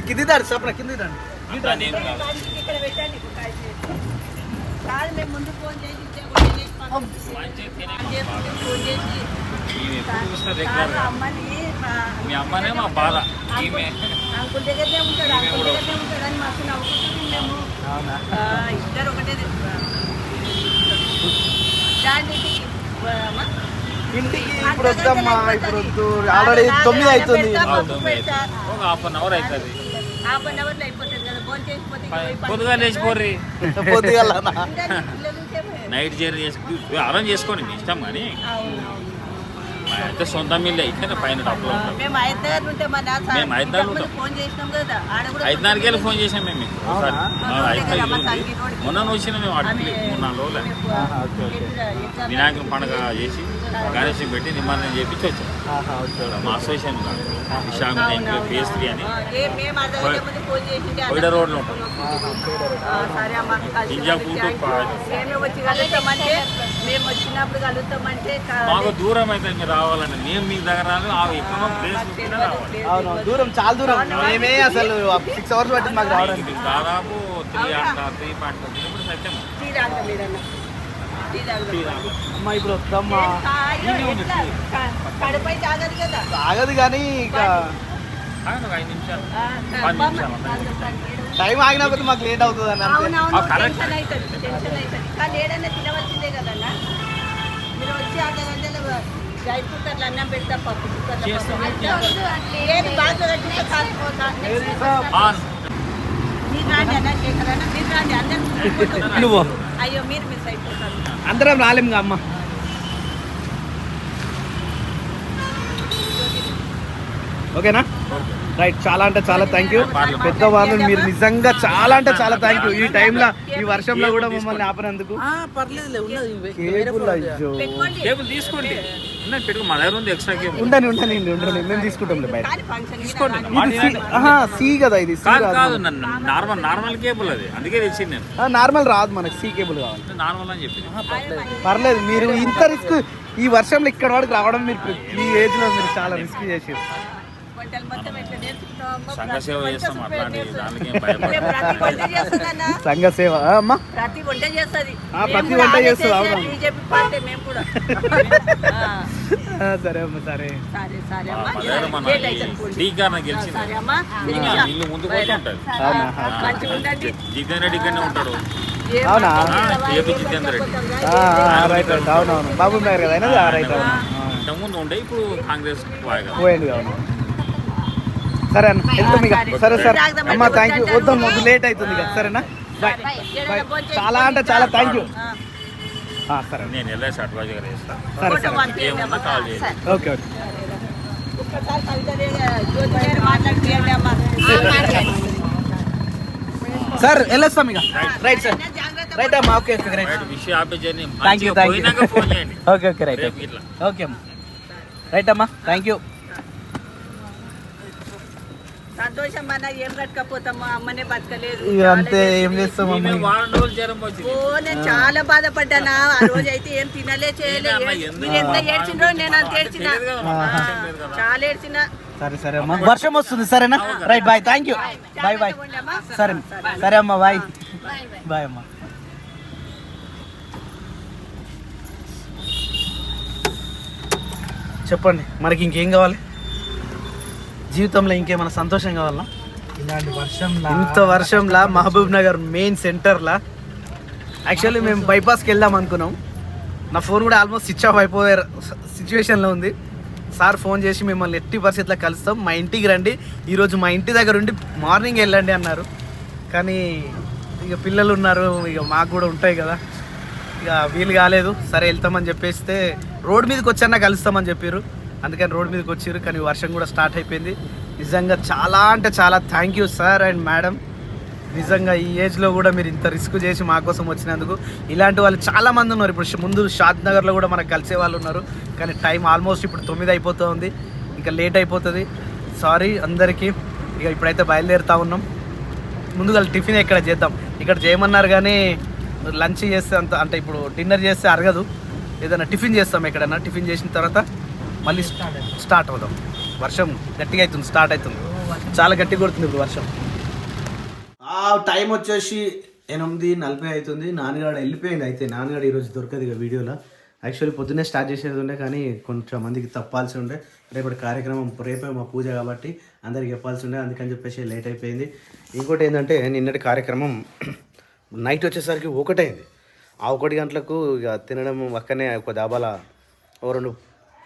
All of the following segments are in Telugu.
కింది దాడు సపన కింది దాడు ముందు ఫోన్ చేసి మీ అమ్మనే మా బాధ అంకుల్ దగ్గరనే ఉంటాడు అంకుల్ దగ్గరనే ఉంటాడని మాకు నవ్వుకుంటుంది మేము ఇద్దరు ఒకటే ఇంటికి ఇప్పుడు వద్దమ్మా ఇప్పుడు వద్దు ఆల్రెడీ 9 అవుతుంది ఒక హాఫ్ అవర్ అవుతుంది పొద్దుగా లేచిపోర్రి నైట్ జర్నీ చేసుకుని అరేంజ్ చేసుకోండి మీ ఇష్టం కానీ అయితే సొంతం ఇల్లు అయితే పైన డబ్బులు మేము 5 ఉంటాం మేము 5 ఉంటాం ఫోన్ చేసినాం కదా 5-4 ఫోన్ చేసాం మేము మొన్న వచ్చినా మేము అడిగి 3-4 రోజులు వినాయకుని పండుగ చేసి గణేశం పెట్టి నిమజ్జనం చేపించి వచ్చాం మా అసోసియేషన్ విశాఖ ఫేస్ 3 అని కోయిడ రోడ్లో ఉంటాం మాకు దూరం అయితే మీరు రావాలండి మేము మీ దగ్గర దూరం చాలా దూరం మేమే అసలు 6 hours పట్టింది మాకు రావడానికి దాదాపు 3.5 కిలోమీటర్స్ అయితే అమ్మా ఇప్పుడు వద్దమ్మా ఆగదు కానీ ఇక 5 నిమిషాలు 10 నిమిషాలు టైం ఆగినప్పుడు మాకు లేట్ అవుతుంది అని లేడన్నా తినవలసిందే కదన్నా మీరు వచ్చి 6 గంటలు డ్రై కుక్కర్లు అన్నం పెడతా పప్పు మీరు రాండి అన్న శేఖర్ అన్న మీరు రాండి అందరూ నువ్వు అయ్యో మీరు మిస్ అయిపోతారు అందరం రాలేము అమ్మ ఓకేనా రైట్ చాలా అంటే చాలా థ్యాంక్ యూ పెద్దవాళ్ళు మీరు నిజంగా చాలా అంటే చాలా థ్యాంక్ యూ ఈ టైంలో ఈ వర్షంలో కూడా మమ్మల్ని ఆపినందుకు తీసుకోండి ఉండని మేము తీసుకుంటాం సి కదా ఇది నార్మల్ కేబుల్ అది అందుకే తెచ్చింది నేను నార్మల్ రాదు మనకి సి కేబుల్ కావాలి నార్మల్ అని చెప్పి పర్లేదు మీరు ఇంత రిస్క్ ఈ వర్షంలో ఇక్కడ వరకు రావడం మీరు ఈ ఏజ్ లో మీరు చాలా రిస్క్ చేసారు సంఘ సేవ చేస్తాం అట్లాంటి సంఘ సేవ అమ్మా ప్రతి వంట చేస్తుంది ప్రతి వంట చేస్తుంది అవును బీజేపీ పార్టీ మేము కూడా సరే అమ్మ సరే ఇల్లు ముందుకు ఉంటుంది జితేన్ రెడ్డి ఇక్కడనే ఉంటాడు అవునా జితేందర్ రెడ్డి రైట్ అవునవును బాబు గారు కదా అయినా రైట్ అవును ముందు ఉండే ఇప్పుడు కాంగ్రెస్ పోయండి అవును సరే అన్న వెళ్తాం ఇక సరే సార్ అమ్మ థ్యాంక్ యూ వద్దాం వద్దు లేట్ అవుతుంది ఇక సరేనా బాయ్ బాయ్ చాలా అంటే చాలా థ్యాంక్ యూ సరే నేను వెళ్ళేసి అడ్వైజ్ గారు చేస్తాను సరే సరే ఏమన్నా కాల్ చేయండి ఓకే ఓకే సార్ వెళ్ళొస్తాం ఇక రైట్ సార్ రైట్ అమ్మా okay okay right wish happy journey thank you phone చేయండి ఓకే ఓకే రైట్ ఓకే అమ్మా రైట్ అమ్మా థ్యాంక్ యూ సంతోషం అన్న ఏం కట్టకపోతామా అమ్మనే బతకలేదు అంతే ఏం చేస్తాం నేను చాలా బాధపడ్డానా ఆ రోజు అయితే ఏం తినలే చేయలేదు మీరు ఎంత ఏడ్చిండ్రో నేను అంత ఏడ్చిన చాలా ఏడ్చిన సరే సరే అమ్మా వర్షం వస్తుంది సరేనా right bye thank you bye bye సరే సరే అమ్మా బాయ్ బాయ్ అమ్మా చెప్పండి మనకి ఇంకేం కావాలి జీవితంలో ఇంకేమైనా సంతోషం కావాలా ఇలాంటి వర్షంలా ఇంత వర్షంలా మహబూబ్ నగర్ మెయిన్ సెంటర్లా యాక్చువల్లీ మేము బైపాస్కి వెళ్దాం అనుకున్నాం నా ఫోన్ కూడా ఆల్మోస్ట్ స్విచ్ ఆఫ్ అయిపోయే సిచ్యువేషన్లో ఉంది సార్ ఫోన్ చేసి మిమ్మల్ని ఎట్టి పరిస్థితుల్లో కలుస్తాం మా ఇంటికి రండి ఈరోజు మా ఇంటి దగ్గర ఉండి మార్నింగ్ వెళ్ళండి అన్నారు కానీ ఇక పిల్లలు ఉన్నారు ఇక మాకు కూడా ఉంటాయి కదా ఇక వీలు కాలేదు సరే వెళ్తామని చెప్పేస్తే రోడ్ మీదకి వచ్చాక కలుస్తామని చెప్పారు అందుకని రోడ్ మీదకి వచ్చారు కానీ వర్షం కూడా స్టార్ట్ అయిపోయింది నిజంగా చాలా అంటే చాలా thank you sir and madam నిజంగా ఈ ఏజ్లో కూడా మీరు ఇంత రిస్క్ చేసి మా కోసం వచ్చినందుకు ఇలాంటి వాళ్ళు చాలామంది ఉన్నారు ఇప్పుడు ముందు షాద్ నగర్లో కూడా మనకు కలిసే వాళ్ళు ఉన్నారు కానీ టైం ఆల్మోస్ట్ ఇప్పుడు 9 అయిపోతూ ఉంది ఇంకా లేట్ అయిపోతుంది సారీ అందరికీ ఇక ఇప్పుడైతే బయలుదేరుతూ ఉన్నాం ముందుగా టిఫిన్ ఇక్కడ చేద్దాం ఇక్కడ చేయమన్నారు కానీ లంచ్ చేస్తే అంత అంటే ఇప్పుడు డిన్నర్ చేస్తే అరగదు ఏదైనా టిఫిన్ చేస్తాం ఎక్కడైనా టిఫిన్ చేసిన తర్వాత మళ్ళీ స్టార్ట్ అవుదాం వర్షం గట్టిగా అవుతుంది స్టార్ట్ అవుతుంది చాలా గట్టి కొడుతుంది ఇప్పుడు వర్షం. టైం వచ్చేసి 8:40 అవుతుంది. నాన్నగాడు వెళ్ళిపోయింది. అయితే నాన్నగాడు ఈరోజు దొరకదు ఇక వీడియోలో. యాక్చువల్లీ పొద్దున్నే స్టార్ట్ చేసేది ఉండే, కానీ కొంచెం మందికి తప్పాల్సి ఉండే. రేపటి కార్యక్రమం రేపే మా పూజ కాబట్టి అందరికి చెప్పాల్సి ఉండే, అందుకని చెప్పేసి లేట్ అయిపోయింది. ఇంకోటి ఏంటంటే నిన్నటి కార్యక్రమం నైట్ వచ్చేసరికి 1 అయింది. ఆ 1 గంటలకు ఇక తినడం అక్కడనే ఒక దాబాల 2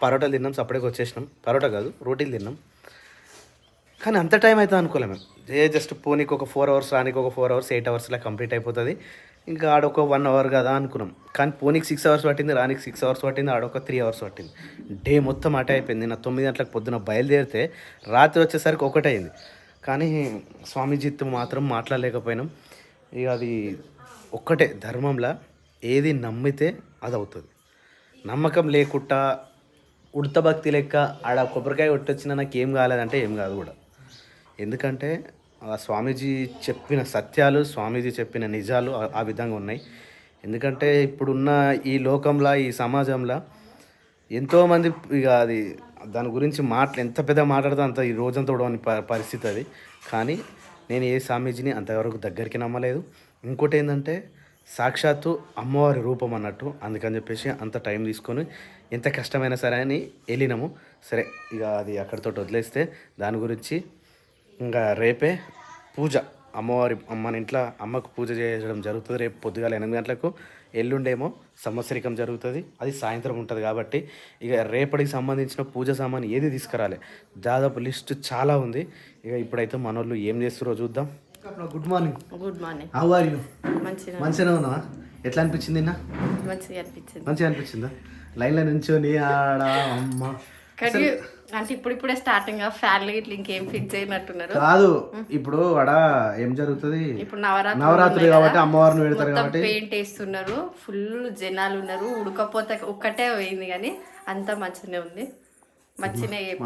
పరోటాలు తిన్నాం. సపరేట్గా వచ్చేసినాం. పరోటా కాదు, రోటీలు తిన్నాం. కానీ అంత టైం అవుతుంది అనుకోలే మేము. జస్ట్ పోనీకి ఒక 4 అవర్స్, రానికి ఒక 4 అవర్స్, 8 అవర్స్లో కంప్లీట్ అయిపోతుంది. ఇంకా ఆడొక 1 అవర్ కదా అనుకున్నాం. కానీ పోనీకి 6 అవర్స్ పట్టింది, రానికి 6 అవర్స్ పట్టింది, ఆడొక 3 అవర్స్ పట్టింది. డే మొత్తం అటే అయిపోయింది. నా 9 గంటలకు పొద్దున బయలుదేరితే రాత్రి వచ్చేసరికి 1 అయింది. కానీ స్వామీజీతో మాత్రం మాట్లాడలేకపోయినాం. ఇక అది ఒక్కటే ధర్మంలో ఏది నమ్మితే అది అవుతుంది. నమ్మకం లేకుండా ఉడత భక్తి లెక్క ఆడ కొబ్బరికాయ కొట్టొచ్చినా నాకు ఏం కాలేదంటే ఏం కాదు కూడా. ఎందుకంటే ఆ స్వామీజీ చెప్పిన సత్యాలు, స్వామీజీ చెప్పిన నిజాలు ఆ విధంగా ఉన్నాయి. ఎందుకంటే ఇప్పుడున్న ఈ లోకంలో, ఈ సమాజంలో ఎంతోమంది ఇక అది దాని గురించి ఎంత పెద్ద మాట్లాడితే అంత ఈ రోజంతా ఉడవని పరిస్థితి అది. కానీ నేను ఏ స్వామీజీని అంతవరకు దగ్గరికి నమ్మలేదు. ఇంకోటి ఏంటంటే సాక్షాత్తు అమ్మవారి రూపం అన్నట్టు, అందుకని చెప్పేసి అంత టైం తీసుకొని ఎంత కష్టమైనా సరే అని వెళ్ళినాము. సరే ఇక అది అక్కడితో వదిలేస్తే దాని గురించి ఇంకా రేపే పూజ, మన ఇంట్లో అమ్మకు పూజ చేయడం జరుగుతుంది. రేపు పొద్దుగాల 8 గంటలకు. ఎల్లుండేమో సంవత్సరికం జరుగుతుంది, అది సాయంత్రం ఉంటుంది. కాబట్టి ఇక రేపటికి సంబంధించిన పూజ సామాన్ ఏది తీసుకురాలి, దాదాపు లిస్ట్ చాలా ఉంది. ఇక ఇప్పుడైతే మనోళ్ళు ఏం చేస్తారో చూద్దాం. Good morning. Good morning. How are you? మంచిగా ఉన్నావా? ఎట్లా అనిపించింది? మంచిగా అనిపించిందా? లైన్లో నుంచొని ఆడ అమ్మ అంటే ఇప్పుడే స్టార్టింగ్ ఫ్యాన్లు ఇట్లా ఇంకేం ఫిక్స్ అయినట్టున్నారు కాదు. ఇప్పుడు ఆడ ఏం జరుగుతుంది, ఇప్పుడు నవరాత్రి కాబట్టి అమ్మవారిని పెడతారు కాబట్టి పెయింట్ వేస్తున్నారు. ఫుల్ జనాలు ఉన్నారు. ఉడకపోతే ఒక్కటే పోయింది, కానీ అంతా మంచిగానే ఉంది.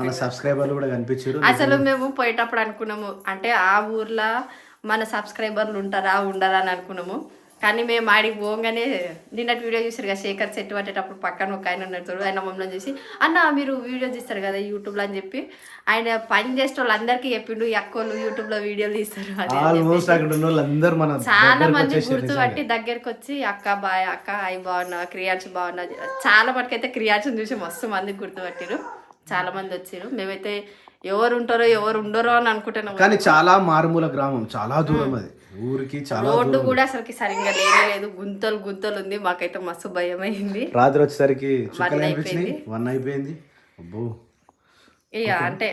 మన సబ్స్క్రైబర్లు కూడా కనిపించారు. అసలు మేము పోయేటప్పుడు అనుకున్నాము అంటే ఆ ఊర్లో మన సబ్స్క్రైబర్లు ఉంటారా ఉండరా అని అనుకున్నాము. కానీ మేము ఆడికి పోగానే నిన్నటి వీడియో చూసారు కదా, శేఖర్ చెట్టు పట్టేటప్పుడు పక్కన ఒక ఆయన ఉన్నాడు. ఆయన మమ్మల్ని చూసి అన్న మీరు వీడియో తీస్తారు కదా యూట్యూబ్లో అని చెప్పి ఆయన పని చేసే వాళ్ళందరికీ చెప్పిండు, అక్కోళ్ళు యూట్యూబ్లో వీడియోలు తీస్తారు. చాలా మంది గుర్తుపట్టి దగ్గరికి వచ్చి అక్క బాయ్, అక్క అయి బాగున్నా, క్రియాన్స్ బాగున్నా. చాలా మటుకైతే క్రియాన్స్ చూసి మస్తు మంది గుర్తుపట్టారు. చాలా మంది వచ్చారు. మేమైతే ఎవరు ఉంటారో ఎవరు ఉండరో అని అనుకుంటున్నాం. కానీ చాలా మారుమూల గ్రామం, చాలా దూరం, అది ఊరికి చాలా రోడ్డు కూడా అసలుకి సరిగ్గా లేదు. గుంతలు ఉంది. మాకైతే మస్తు భయం అయింది. రాత్రి వచ్చేసరికి 1 అయిపోయింది. అబ్బో ఇక అంటే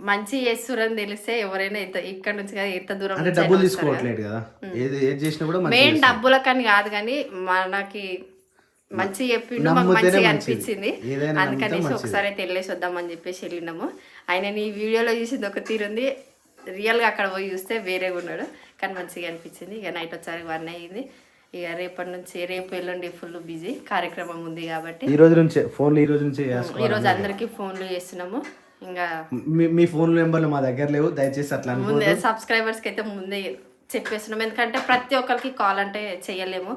మంచి చేస్తురని తెలిస్తే ఎవరైనా ఇక్కడ నుంచి కదా ఎంత దూరం అంటే డబ్బులు తీసుకోవట్లేదు కదా, ఏది చేసినా కూడా మెయిన్ డబ్బులకని కాదు, కానీ మనకి మంచి చెప్పిండు, మాకు మంచిగా అనిపించింది. అందుకనేసి ఒకసారి అయితే వెళ్ళేసి వద్దామని చెప్పేసి వెళ్ళినాము. ఆయన ఈ వీడియోలో చూసింది ఒక తీరుంది, రియల్గా అక్కడ పోయి చూస్తే వేరేగా ఉన్నాడు. కానీ మంచిగా అనిపించింది. ఇక నైట్ వచ్చారు 1 అయ్యింది. ఇక రేపటి నుంచి రేపు ఎల్లుండి ఫుల్ బిజీ కార్యక్రమం ఉంది కాబట్టి ఈ రోజు నుంచే ఫోన్లు ఈ రోజు అందరికి ఫోన్లు చేస్తున్నాము. ఇంకా మీ ఫోన్ నెంబర్లు మా దగ్గర లేవు, దయచేసి అట్లా ముందే సబ్స్క్రైబర్స్కి అయితే ముందే చెప్పేస్తున్నాం. ఎందుకంటే ప్రతి ఒక్కరికి కాల్ అంటే చేయలేము.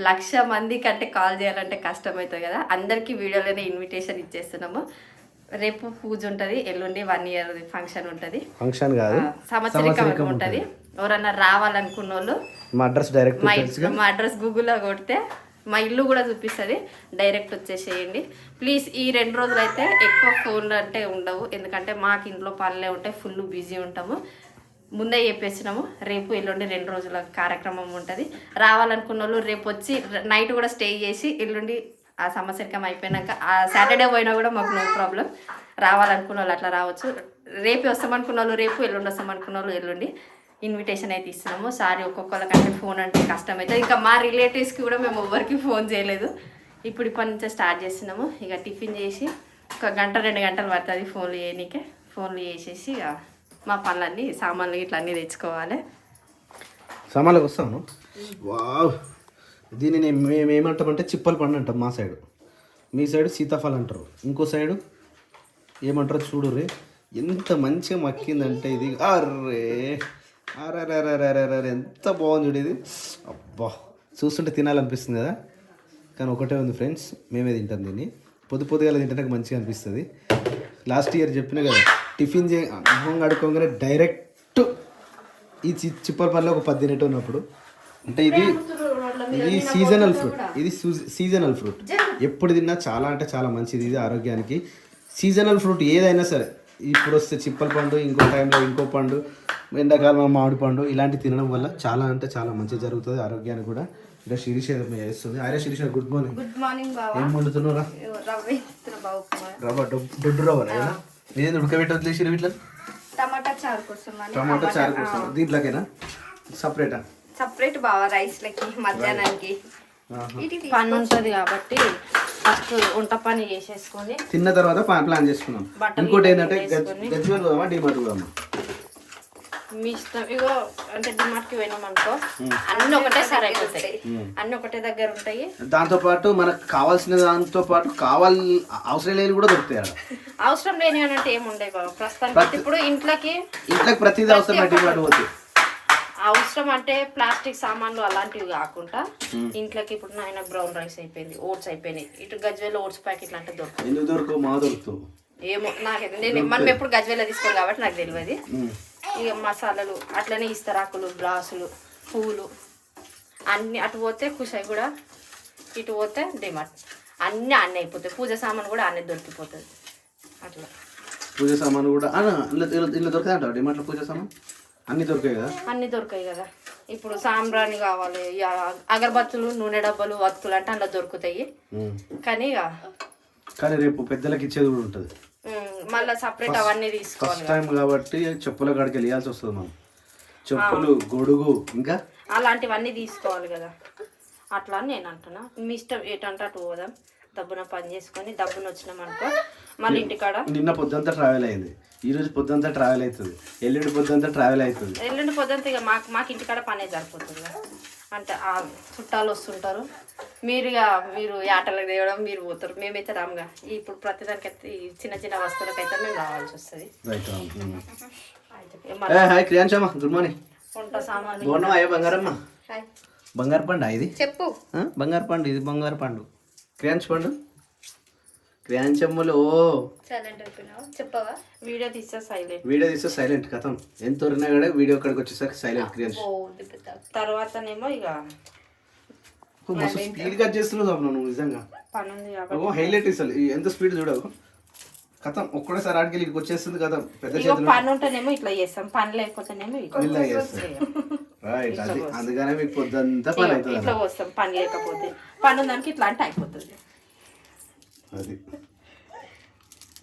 1,00,000 మంది కంటే కాల్ చేయాలంటే కష్టమవుతుంది కదా. అందరికీ వీడియోలోనే ఇన్విటేషన్ ఇచ్చేస్తున్నాము. రేపు పూజ ఉంటుంది, ఎల్లుండి 1 ఇయర్ ఫంక్షన్ ఉంటుంది. ఫంక్షన్ కాదు, సంవత్సరికం ఉంటుంది. ఎవరన్నా రావాలనుకున్న వాళ్ళు మా అడ్రస్ డైరెక్ట్ మా అడ్రస్ గూగుల్లో కొడితే మా ఇల్లు కూడా చూపిస్తుంది, డైరెక్ట్ వచ్చేసేయండి ప్లీజ్. ఈ 2 రోజులు అయితే ఎక్కువ ఫోన్లు అంటే ఉండవు, ఎందుకంటే మాకు ఇంట్లో పనులే ఉంటాయి, ఫుల్ బిజీ ఉంటాము. ముందే చెప్పేసినాము రేపు ఎల్లుండి 2 రోజుల కార్యక్రమం ఉంటుంది. రావాలనుకున్న వాళ్ళు రేపు వచ్చి నైట్ కూడా స్టే చేసి ఎల్లుండి ఆ సంవత్సరికం అయిపోయినాక ఆ సాటర్డే పోయినా కూడా మాకు నో ప్రాబ్లం. రావాలనుకున్న వాళ్ళు అట్లా రావచ్చు. రేపు వస్తామనుకున్న వాళ్ళు రేపు, ఎల్లుండి వస్తామనుకున్న వాళ్ళు ఎల్లుండి. ఇన్విటేషన్ అయితే ఇస్తున్నాము. సారీ ఒక్కొక్కరికంటే ఫోన్ అంటే కష్టమవుతుంది. ఇంకా మా రిలేటివ్స్కి కూడా మేము ఎవ్వరికి ఫోన్ చేయలేదు. ఇప్పటి నుంచే స్టార్ట్ చేస్తున్నాము. ఇక టిఫిన్ చేసి 1 గంట 2 గంటలు పడుతుంది ఫోన్లు చేయనీకే. ఫోన్లు చేసేసి ఇక మా పనులన్నీ సామాన్లు ఇట్లా అన్నీ తెచ్చుకోవాలి. సామాన్లకు వస్తాను. వావ్, దీన్ని మేము ఏమంటామంటే చిప్పల పండు అంటాం మా సైడు, మీ సైడు సీతాఫలం అంటారు, ఇంకో సైడు ఏమంటారో చూడు రే. ఎంత మంచిగా మక్కిందంటే ఇది. అర్రే అరే ఎంత బాగుంది చూడు ఇది. అబ్బా, చూస్తుంటే తినాలనిపిస్తుంది కదా. కానీ ఒకటే ఉంది ఫ్రెండ్స్, మేమే తింటాం దీన్ని. పొద్దుగాల తింటే నాకు మంచిగా అనిపిస్తుంది. లాస్ట్ ఇయర్ చెప్పినా కదా టిఫిన్ మొహం కడుక్కోగానే డైరెక్ట్ ఈ చిప్పలపల్లి ఒక 10 తినేట్టు ఉన్నప్పుడు అంటే ఇది సీజనల్ ఫ్రూట్, ఇది సీజనల్ ఫ్రూట్. ఎప్పుడు తిన్నా చాలా అంటే చాలా మంచిది ఇది ఆరోగ్యానికి. సీజనల్ ఫ్రూట్ ఏదైనా సరే, ఇప్పుడు వస్తే చిప్పల పండు, ఇంకో టైంలో ఇంకో పండు, ఎండాకాలం మామిడి పండు, ఇలాంటివి తినడం వల్ల చాలా అంటే చాలా మంచి జరుగుతుంది ఆరోగ్యానికి కూడా. ఇక్కడ శిరీష చేస్తుంది. అరే Shirisha, good morning. Good morning బావా. ఏం వండుతున్నారా? రవ్వ దొడ్డు రవ్వ నేను ఉడకబెట్టదు శిరీ ఇట్లా. టమాటా చారు కోసం టమాటా చారు కోసం దీంట్లోకేనా సపరేటా? సపరేట్ బావా రైస్ లకి మధ్యాహ్నానికి పని ఉంటుంది కాబట్టి ఫస్ట్ వంట పని చేసేసుకొని తిన్న తర్వాత ప్లాన్ చేసుకున్నాం. ఇంకోటి ఏంటంటే గజ్వేల్ పోదామా డిమార్ట్ పోదామా? మీ ఇష్టం. ఇగో అంటే డిమార్ట్కి పోయినాం అనుకో అన్ని ఒకటే సరే అయిపోతాయి, అన్ని ఒకటే దగ్గర ఉంటాయి. దాంతో పాటు మనకు కావాల్సిన దాంతో పాటు అవసరం లేని కూడా దొరుకుతాయి. అవసరం లేని అంటే ఏముండవు బాబు ప్రస్తుతానికి. ఇప్పుడు ఇంట్లోకి ప్రతిదీ అవసరం డిమార్ట్ పోతే అవసరం అంటే ప్లాస్టిక్ సామాన్లు అలాంటివి కాకుండా ఇంట్లోకి ఇప్పుడు నాయన బ్రౌన్ రైస్ అయిపోయింది, ఓట్స్ అయిపోయినాయి. ఇటు గజ్వేల్ ఓట్స్ ప్యాకెట్లు అంటే దొరుకుతాయి. ఎందుకు దొరకవు? మా దొరుకుతావు. ఏమో నాకు మనం ఎప్పుడు గజ్వేల్ తీసుకోవాలి కాబట్టి నాకు తెలియదు. ఇక మసాలాలు అట్లనే ఇస్తరాకులు, గ్లాసులు, పూలు అన్నీ అటు పోతే కుషాయి కూడా, ఇటు పోతే డిమార్ట్ అన్నీ అన్నీ అయిపోతాయి. పూజ సామాన్ కూడా అన్నీ దొరికిపోతుంది. అట్లా పూజ సామాన్ కూడా ఇలా దొరుకుతాయి అంటారు డిమార్ట్లో. పూజ సామాన్ అన్నీ దొరికాయి కదా? అన్నీ దొరికాయి కదా. ఇప్పుడు సాంబ్రాణి కావాలి, అగరబత్తులు, నూనె డబ్బాలు, వత్తులు అంటే అందులో దొరుకుతాయి. కానీ రేపు పెద్దలకు ఇచ్చేది కూడా ఉంటుంది. మళ్ళీ సపరేట్ అవన్నీ తీసుకోవాలి. ఫస్ట్ టైం కాబట్టి చెప్పుల కాడికి వెళ్ళాల్సి వస్తుంది మనం. చెప్పులు, గొడుగు, ఇంకా అలాంటివన్నీ తీసుకోవాలి కదా. అట్లా అని నేను అంటున్నా. మీ ఇష్టం ఏంటంటే అటు పోదాం, దబ్బున పని చేసుకొని దబ్బున వచ్చినాం అనుకో మళ్ళీ ఇంటికాడ. నిన్న పొద్దుంతా ట్రావెల్ అయింది, ఈ రోజు పొద్దుంతా ట్రావెల్ అవుతుంది, ఎల్లుండి పొద్దుంతా ట్రావెల్ అవుతుంది. ఎల్లుండి పొద్దుంతా ఇక మాకు ఇంటికాడ పనే సరిపోతుంది కదా. అంటే చుట్టాలు వస్తుంటారు, మీరు ఆటలకు తేవడం మీరు పోతారు, మేమైతే రాముగా. ఇప్పుడు ప్రతిదానికైతే ఈ చిన్న చిన్న వస్తువులకైతే మేము రావాల్సి వస్తుంది. Good morning. వంట సామాన్ బంగారమ్మ, బంగారు పండు ఇది చెప్పు. బంగారు పండు, ఇది బంగారు పండు. క్రియాంశ్ పండు, క్రియాంశమ్మలు. ఓ చెప్పవా? వీడియో తీస్తే సైలెంట్ కథం. ఎంత ఉన్నా కూడా వీడియో కాడికి వచ్చేసరికి సైలెంట్. క్రియాంశ్ తర్వాతనేమో ఇక స్పీడ్ గా చేస్తున్నావు నువ్వు నిజంగా. పని ఉంది కాబట్టి హైలైట్ ఇస్తారు. ఎంత స్పీడ్ చూడవు కథం. ఒక్కడేసారి ఆడికి ఇక్కడికి వచ్చేస్తుంది కదా. పెద్ద పని ఉంటేనేమో ఇట్లా చేస్తాం, పని లేకపోతేనేమో రైట్. అది అందుకనే మీకు పొద్దుంతా పని అవుతుంది. ఇట్లా వస్తాం, పని లేకపోతే. పని ఉందానికి ఇట్లా అంటే అయిపోతుంది. అది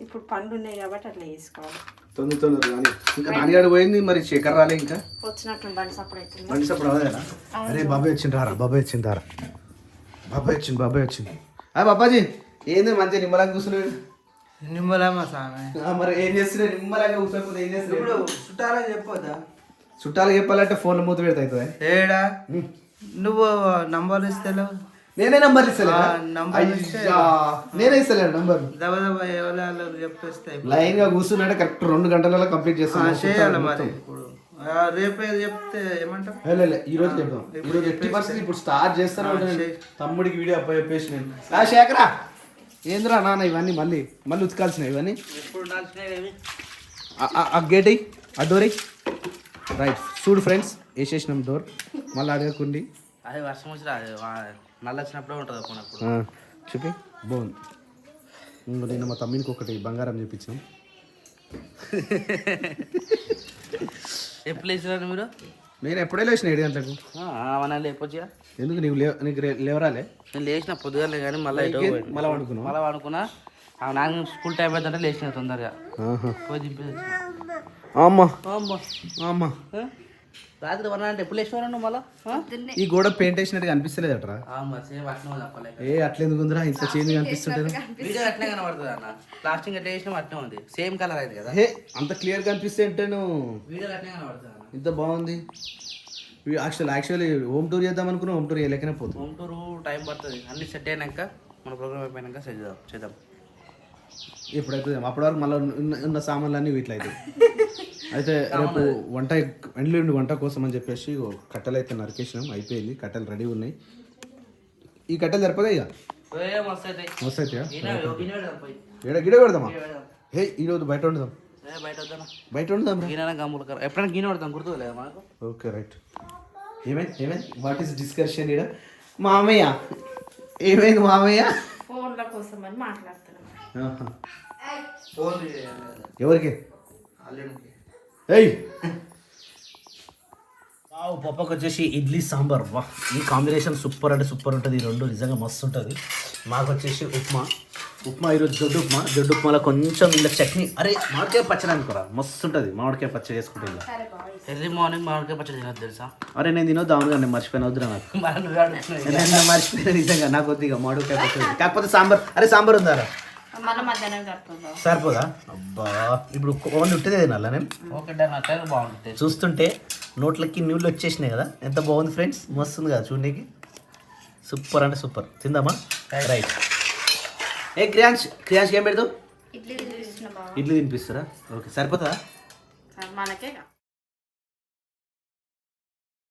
ఇప్పుడు పండ్లు ఉన్నాయి కాబట్టి అట్లా చేసుకోవాలి. తొందర కానీ ఇంకా నాన్నగాడు పోయింది మరి. శేఖర్ రాలే ఇంకా వచ్చినట్టు బండి సప్పుడు అవుతుంది. బండి సప్పుడు అవ్వదా? అరే బాబాయ్ వచ్చిండ్రారా, బాబాయ్ వచ్చిందారా, బాబాయ్ వచ్చింది. బాబాజీ ఏంది మంచిగా నిమ్మలంగా కూర్చున్నాడు? నిమ్మలమ్మా సామె. మరి ఏం చేస్తున్నావు? నిమ్మలంగా కూర్చోకపోతే ఏం చేస్తున్నావు? ఇప్పుడు చుట్టాలని చెప్పొద్దా? చుట్టాలు చెప్పాలంటే ఫోన్లో మూత పెడతాయి. ఏడా నువ్వు నంబర్ ఇస్తలేవు. నేనే నంబర్ ఇస్తలే. నేనే ఇస్తలేను నంబర్. చెప్పేస్తే లైన్ గా కూర్చున్నాడే కరెక్ట్ 2 గంటలలో కంప్లీట్ చేస్తాను. చేయాలి మరి. ఇప్పుడు రేపే చెప్తే ఏమంటావు? ఈ రోజు చెప్తాం. ఈ రోజు 80% ఇప్పుడు స్టార్ట్ చేస్తాను. తమ్ముడికి వీడియో అప్ప చెప్పేసి నేను శేఖరా ఏంద్రా నాన్న ఇవన్నీ మళ్ళీ ఉతకాల్సినవి ఇవన్నీ. ఆ గేట్ అయ్యి ఆ డోర్ అయ్యి. రైట్ చూడు ఫ్రెండ్స్, వేసేసినాం డోర్. మళ్ళీ అడగకుండి. అది వర్షం వచ్చి నల్ల వచ్చినప్పుడే ఉంటుంది అప్పుడు. చూపి బాగుంది. నేను మా తమ్మినికి ఒకటి బంగారం చూపించాం. ఎప్పుడు లేచినారు మీరు? నేను ఎప్పుడే లేచిన 7 గంటలకు. అవన్నీ లేపొచ్చుగా. ఎందుకు నీకు లేవరాలే? నేను లేచిన పొద్దుగాలే కానీ మళ్ళీ వండుకున్నా. నాకు స్కూల్ టైం అవుతుంటే లేచిన తొందరగా పోయి దింపేసి. అమ్మా రాత్రి 1 అంటే ఎప్పుడు లేచినావు నువ్వు? మళ్ళీ ఈ గోడ పెయింట్ వేసినట్టుగా అనిపిస్తలేదు అట్రా? అట్లెందుకు ఉందిరా ఇంత చేంజ్ కనిపిస్తుంటారు? వీడియో అట్లే కనబడుతుంది అన్న. ప్లాస్టింగ్ ఎట్లా వేసినా అట్లే ఉంది, సేమ్ కలర్ అయింది కదా. అంత క్లియర్ కనిపిస్తే అంటే వీడియో అట్లే కనబడుతుంది. ఇంత బాగుంది. యాక్చువల్లీ హోమ్ టూర్ చేద్దాం అనుకున్నా, హోమ్ టూర్ చేయలేకనే పోతుంది. హోమ్ టూర్ టైం పడుతుంది. అన్ని సెట్ అయినాక మన ప్రోగ్రామ్ అయిపోయినాక చేద్దాం. ఎప్పుడైతే అప్పటి వరకు మళ్ళీ ఉన్న సామాన్లు అన్నీ వీటిలో అయితే రేపు వంట కోసం అని చెప్పేసి కట్టెలు అయితే నరికేసినాం. అయిపోయింది, కట్టెలు రెడీ ఉన్నాయి. ఈ కట్టెలు సరిపోతాయి ఇక. మస్తు అవుతాయా? గిడ పెడదామా? ఈరోజు బయట వండుదాం. బయట వద్దానా బయట ఉందాం. గీన గమ్ములు ఎప్పుడైనా గీన పడతాం గుర్తులేదు మాకు. Okay right. ఏమైంది వాట్ ఈస్ డిస్కషన్ ఇక్కడ? మామయ్య ఏమైంది మామయ్య? ఫోన్ల కోసం అని మాట్లాడుతున్నాం. ఫోన్ ఎవరికి? అల్లుడికి. ఏయ్ పప్పకు వచ్చేసి ఇడ్లీ సాంబార్. వా ఈ కాంబినేషన్ సూపర్ అంటే సూపర్ ఉంటుంది. ఈ రెండు నిజంగా మస్తు ఉంటుంది. మాకు వచ్చేసి ఉప్మా ఈరోజు దొడ్డు ఉప్మాలో కొంచెం ఇలా చట్నీ. అరే మామిడికాయ పచ్చడి అనుకోరా, మస్తు ఉంటుంది మామిడికాయ పచ్చడి చేసుకుంటే ఇలా. ఎర్లీ మార్నింగ్ మామిడికాయ పచ్చడి తినదు తెలుసా? అరే నేను తినొద్దాం కానీ నేను మర్చిపోయిన వద్దురా నాకు. మరి నువ్వే అడుగుతున్నావు. నేను మర్చిపోయిన నిజంగా నాకు వద్దు ఇక మామిడికాయ పచ్చడి. కాకపోతే సాంబార్. అరే సాంబార్ ఉందారా? మళ్ళీ మధ్యాహ్నం సరిపోతాం. సరిపోదా? అబ్బా ఇప్పుడు ఓన్లీ ఉంటేదే తినాలా నేను? Okay done. అట్లా బాగుంటుంది. చూస్తుంటే నోట్లకి నీళ్ళు వచ్చేసినాయి కదా. ఎంత బాగుంది ఫ్రెండ్స్, మస్తుంది కదా చూడడానికి. సూపర్ అంటే సూపర్. తిందామా? రైట్. ఏ క్రియాంష్ ఏం పెడతావు? ఇడ్లీ తినిపిస్తున్నా బావ. ఇడ్లీ తినిపిస్తారా? ఓకే సరిపోతుందా? మనకే